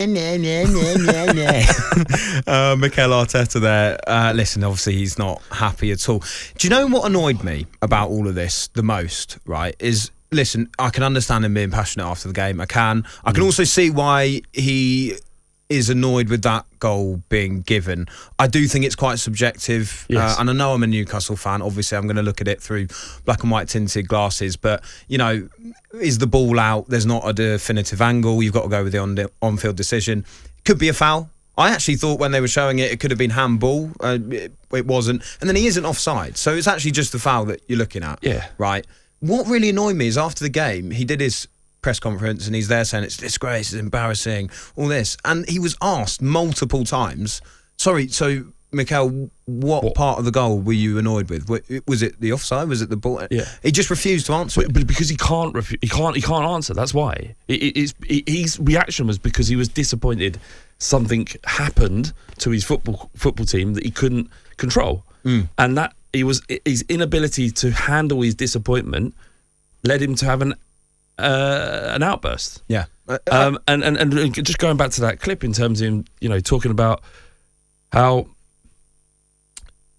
Mikel Arteta there. Listen, obviously he's not happy at all. Do you know what annoyed me about all of this the most, right, is, listen, I can understand him being passionate after the game. I can also see why he is annoyed with that goal being given. I do think it's quite subjective, yes. And I know I'm a Newcastle fan. Obviously, I'm going to look at it through black and white tinted glasses, but, you know, is the ball out? There's not a definitive angle. You've got to go with the on-field decision. Could be a foul. I actually thought when they were showing it, it could have been handball. It wasn't. And then he isn't offside. So it's actually just the foul that you're looking at. Yeah. Right? What really annoyed me is after the game, he did his press conference and he's there saying it's disgrace, it's embarrassing, all this. And he was asked multiple times, sorry, so Mikel, what part of the goal were you annoyed with? Was it the offside? Was it the ball? Yeah. He just refused to answer it. But because he can't answer. That's why. His reaction was because he was disappointed something happened to his football team that he couldn't control, and that his inability to handle his disappointment led him to have an outburst. Yeah. And just going back to that clip in terms of him, you know, talking about how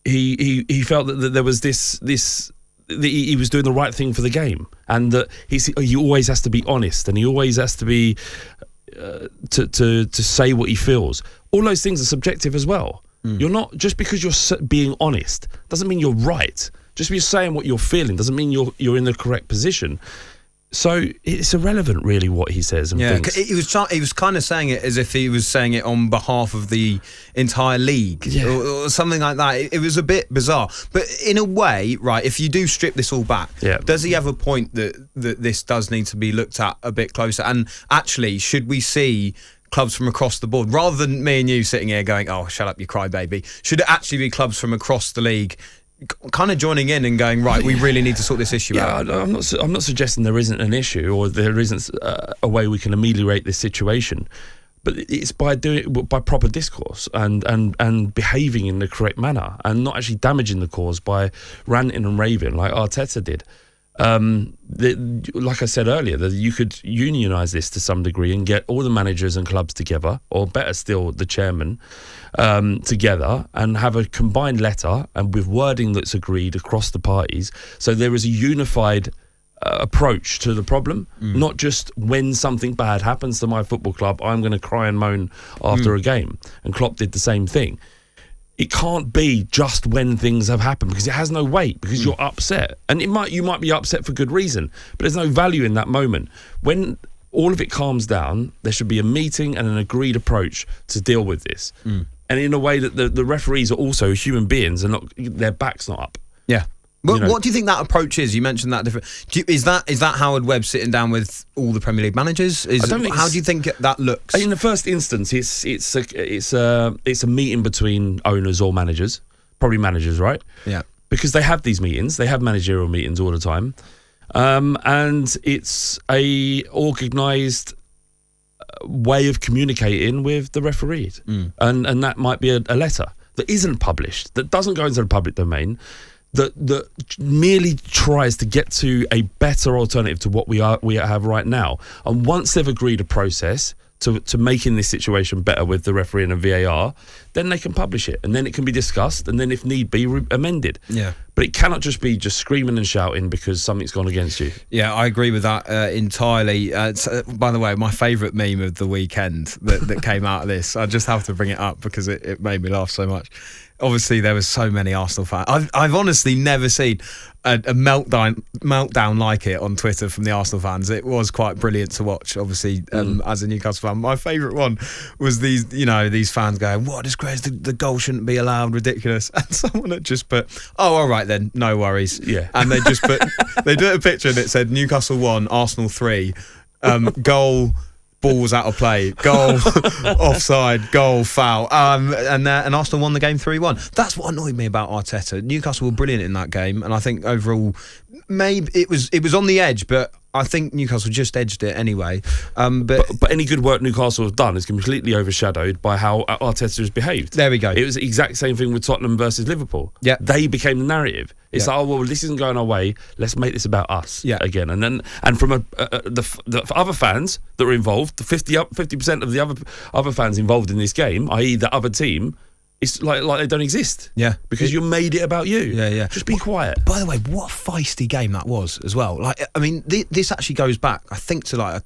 he felt that there was this that he was doing the right thing for the game, and that he always has to be honest, and he always has to be to say what he feels. All those things are subjective as well. You're not, just because you're being honest doesn't mean you're right. Just because you're saying what you're feeling doesn't mean you're in the correct position. So it's irrelevant, really, what he says and thinks. He was kind of saying it as if he was saying it on behalf of the entire league, or something like that. It was a bit bizarre. But in a way, right, if you do strip this all back, does he have a point that this does need to be looked at a bit closer? And actually, should we see clubs from across the board, rather than me and you sitting here going, oh, shut up, you crybaby, should it actually be clubs from across the league kind of joining in and going, right, we really need to sort this issue out? I'm not suggesting there isn't an issue or there isn't a way we can ameliorate this situation, but it's by proper discourse and behaving in the correct manner and not actually damaging the cause by ranting and raving like Arteta did. Like I said earlier, that you could unionise this to some degree and get all the managers and clubs together, or better still, the chairman together, and have a combined letter and with wording that's agreed across the parties, so there is a unified approach to the problem, not just when something bad happens to my football club, I'm going to cry and moan after a game. And Klopp did the same thing. It can't be just when things have happened, because it has no weight, because you're upset. And you might be upset for good reason, but there's no value in that moment. When all of it calms down, there should be a meeting and an agreed approach to deal with this. And in a way that the referees are also human beings and their back's not up. Yeah. Well, what do you think that approach is? You mentioned that different. Is that Howard Webb sitting down with all the Premier League managers? How do you think that looks? In the first instance, it's a meeting between owners or managers, probably managers, right? Yeah. Because they have these meetings, they have managerial meetings all the time, and it's a organised way of communicating with the referees, and that might be a letter that isn't published, that doesn't go into the public domain, that merely tries to get to a better alternative to what we have right now. And once they've agreed a process to making this situation better with the referee and VAR, then they can publish it, and then it can be discussed, and then if need be, amended. Yeah. But it cannot just be screaming and shouting because something's gone against you. Yeah, I agree with that entirely. By the way, my favourite meme of the weekend that came out of this, I just have to bring it up because it made me laugh so much. Obviously, there was so many Arsenal fans. I've honestly never seen a meltdown like it on Twitter from the Arsenal fans. It was quite brilliant to watch, obviously, as a Newcastle fan. My favourite one was these fans going, what a disgrace, the goal shouldn't be allowed, ridiculous. And someone had just put, oh, all right then, no worries. Yeah. And they just put, they did a picture and it said Newcastle 1, Arsenal 3, goal, balls out of play, goal, offside, goal, foul, and Arsenal won the game 3-1. That's what annoyed me about Arteta. Newcastle were brilliant in that game, and I think overall, maybe it was on the edge, but I think Newcastle just edged it anyway. But any good work Newcastle have done is completely overshadowed by how Arteta has behaved. There we go. It was the exact same thing with Tottenham versus Liverpool. Yeah. They became the narrative. It's Yeah. like, oh, well, this isn't going our way. Let's make this about us again. And from the other fans that were involved, the 50% of the other fans involved in this game, i.e. the other team, it's like they don't exist. Yeah. Because you made it about you. Yeah. Just be quiet. By the way, what a feisty game that was as well. Like, I mean, this actually goes back, I think, to like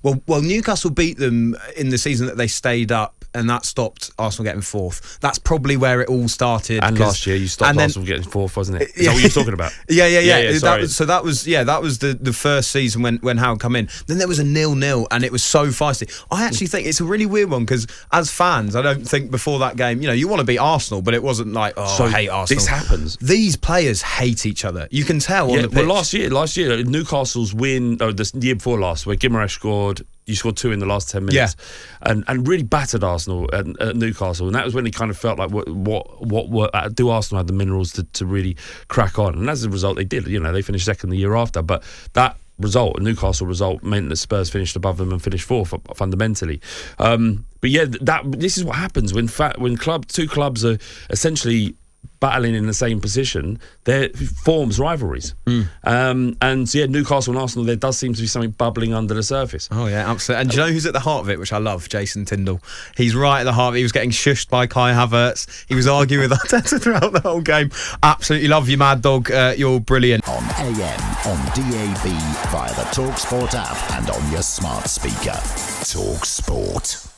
well, Newcastle beat them in the season that they stayed up, and that stopped Arsenal getting fourth. That's probably where it all started. And last year you stopped Arsenal getting fourth, wasn't it? Is that what you're talking about? Yeah. That Sorry. was the first season when Howard come in. Then there was a 0-0, and it was so feisty. I actually think it's a really weird one because as fans, I don't think before that game, you want to beat Arsenal, but it wasn't like, I hate Arsenal. This happens. These players hate each other. You can tell on the pitch. Well, last year, Newcastle's win, the year before last, where Guimaraes scored. You scored 2 in the last 10 minutes, and really battered Arsenal at Newcastle, and that was when it kind of felt like what do Arsenal have the minerals to really crack on? And as a result, they did. They finished second the year after, but that result, a Newcastle result, meant that Spurs finished above them and finished fourth fundamentally. But yeah, this is what happens when two clubs are essentially battling in the same position, there forms rivalries. And so, Newcastle and Arsenal, there does seem to be something bubbling under the surface. Oh yeah, absolutely. And do you know who's at the heart of it, which I love? Jason Tindall. He's right at the heart of it. He was getting shushed by Kai Havertz. He was arguing with Arteta throughout the whole game. Absolutely love you, Mad Dog. You're brilliant. On AM, on DAB, via the talkSPORT app and on your smart speaker. talkSPORT.